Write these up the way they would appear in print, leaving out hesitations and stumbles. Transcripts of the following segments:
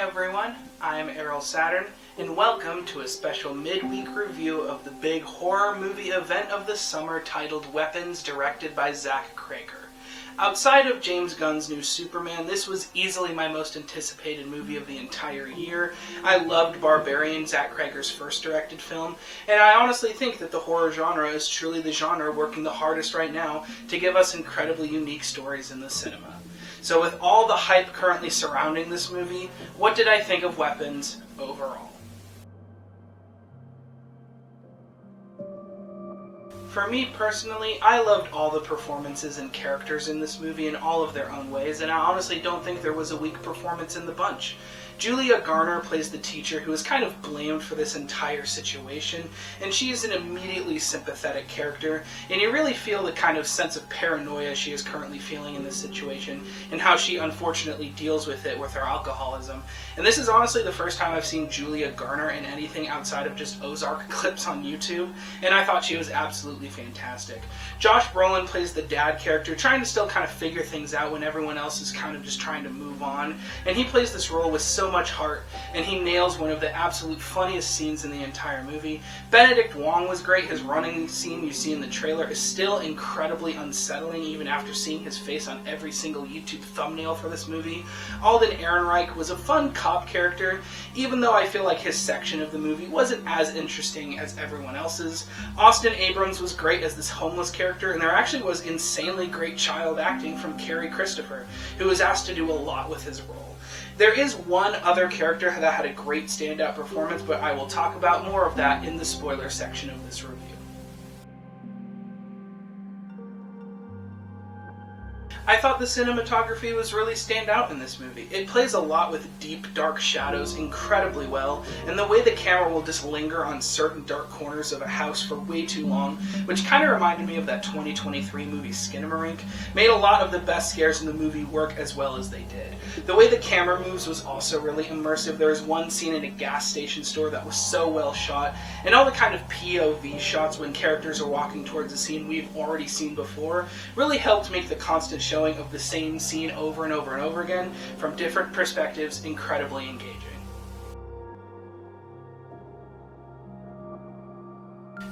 everyone, I'm Errol Saturn, and welcome to a special midweek review of the big horror movie event of the summer titled Wepons, directed by Zach Cregger. Outside of James Gunn's new Superman, this was easily my most anticipated movie of the entire year. I loved Barbarian, Zach Cregger's first directed film, and I honestly think that the horror genre is truly the genre working the hardest right now to give us incredibly unique stories in the cinema. So with all the hype currently surrounding this movie, what did I think of Wepons overall? For me personally, I loved all the performances and characters in this movie in all of their own ways, and I honestly don't think there was a weak performance in the bunch. Julia Garner plays the teacher who is kind of blamed for this entire situation, and she is an immediately sympathetic character, and you really feel the kind of sense of paranoia she is currently feeling in this situation, and how she unfortunately deals with it with her alcoholism. And this is honestly the first time I've seen Julia Garner in anything outside of just Ozark clips on YouTube, and I thought she was absolutely fantastic. Josh Brolin plays the dad character, trying to still kind of figure things out when everyone else is kind of just trying to move on, and he plays this role with so much heart, and he nails one of the absolute funniest scenes in the entire movie. Benedict Wong was great. His running scene you see in the trailer is still incredibly unsettling even after seeing his face on every single YouTube thumbnail for this movie. Alden Ehrenreich was a fun cop character, even though I feel like his section of the movie wasn't as interesting as everyone else's. Austin Abrams was great as this homeless character, and there actually was insanely great child acting from Carrie Christopher, who was asked to do a lot with his role. There is one other character that had a great standout performance, but I will talk about more of that in the spoiler section of this review. I thought the cinematography was really stand out in this movie. It plays a lot with deep, dark shadows incredibly well, and the way the camera will just linger on certain dark corners of a house for way too long, which kind of reminded me of that 2023 movie Skinamarink, made a lot of the best scares in the movie work as well as they did. The way the camera moves was also really immersive. There was one scene in a gas station store that was so well shot, and all the kind of POV shots when characters are walking towards a scene we've already seen before really helped make the constant showing of the same scene over and over and over again from different perspectives incredibly engaging.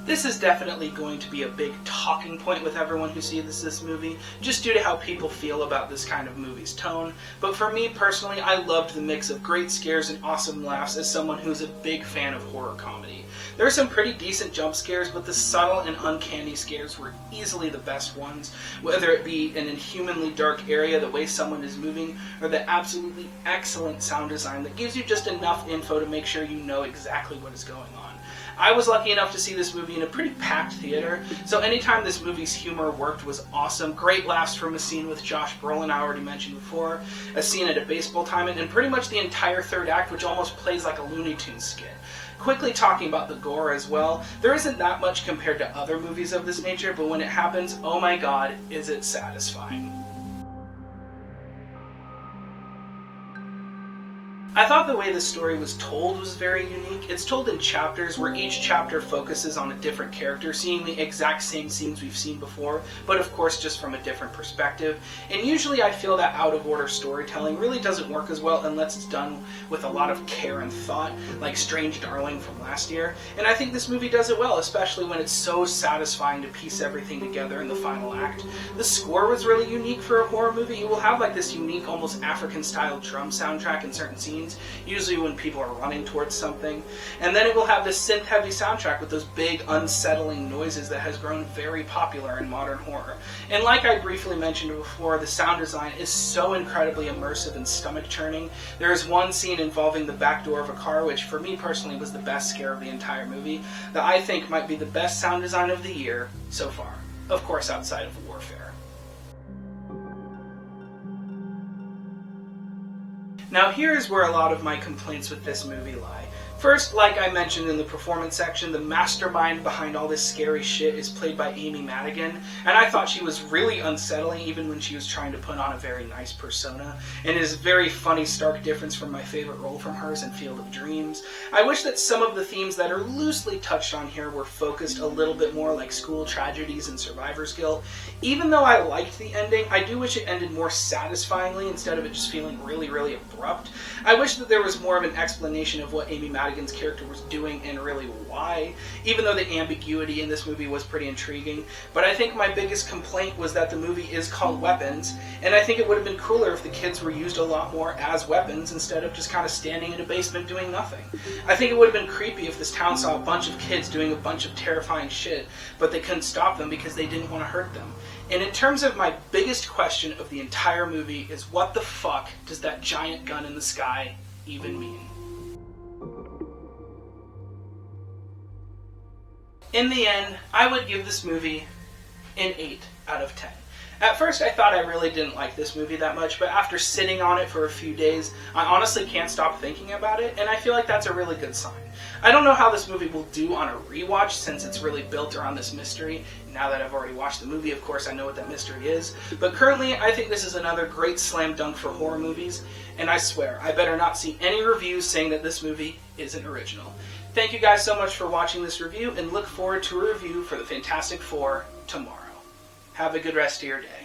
This is definitely going to be a big talking point with everyone who sees this movie, just due to how people feel about this kind of movie's tone. But for me personally, I loved the mix of great scares and awesome laughs as someone who's a big fan of horror comedy. There are some pretty decent jump scares, but the subtle and uncanny scares were easily the best ones, whether it be an inhumanly dark area, the way someone is moving, or the absolutely excellent sound design that gives you just enough info to make sure you know exactly what is going on. I was lucky enough to see this movie in a pretty packed theater, so anytime this movie's humor worked was awesome. Great laughs from a scene with Josh Brolin I already mentioned before, a scene at a baseball diamond, and pretty much the entire third act, which almost plays like a Looney Tunes skit. Quickly talking about the gore as well, there isn't that much compared to other movies of this nature, but when it happens, oh my god, is it satisfying. I thought the way the story was told was very unique. It's told in chapters where each chapter focuses on a different character, seeing the exact same scenes we've seen before, but of course just from a different perspective. And usually I feel that out-of-order storytelling really doesn't work as well unless it's done with a lot of care and thought, like Strange Darling from last year. And I think this movie does it well, especially when it's so satisfying to piece everything together in the final act. The score was really unique for a horror movie. You will have like this unique, almost African-style drum soundtrack in certain scenes, usually when people are running towards something. And then it will have this synth-heavy soundtrack with those big, unsettling noises that has grown very popular in modern horror. And like I briefly mentioned before, the sound design is so incredibly immersive and stomach-churning. There is one scene involving the back door of a car, which for me personally was the best scare of the entire movie, that I think might be the best sound design of the year so far. Of course, outside of Warfare. Now here's where a lot of my complaints with this movie lie. First, like I mentioned in the performance section, the mastermind behind all this scary shit is played by Amy Madigan, and I thought she was really unsettling even when she was trying to put on a very nice persona, and it is a very funny, stark difference from my favorite role from hers in Field of Dreams. I wish that some of the themes that are loosely touched on here were focused a little bit more like school tragedies and survivor's guilt. Even though I liked the ending, I do wish it ended more satisfyingly instead of it just feeling really, really abrupt. I wish that there was more of an explanation of what Amy Madigan's character was doing and really why, even though the ambiguity in this movie was pretty intriguing. But I think my biggest complaint was that the movie is called Weapons, and I think it would have been cooler if the kids were used a lot more as weapons instead of just kind of standing in a basement doing nothing. I think it would have been creepy if this town saw a bunch of kids doing a bunch of terrifying shit, but they couldn't stop them because they didn't want to hurt them. And in terms of my biggest question of the entire movie is, what the fuck does that giant gun in the sky even mean? In the end, I would give this movie an 8 out of 10. At first I thought I really didn't like this movie that much, but after sitting on it for a few days, I honestly can't stop thinking about it, and I feel like that's a really good sign. I don't know how this movie will do on a rewatch since it's really built around this mystery. Now that I've already watched the movie, of course I know what that mystery is, but currently I think this is another great slam dunk for horror movies, and I swear, I better not see any reviews saying that this movie isn't original. Thank you guys so much for watching this review, and look forward to a review for the Fantastic Four tomorrow. Have a good rest of your day.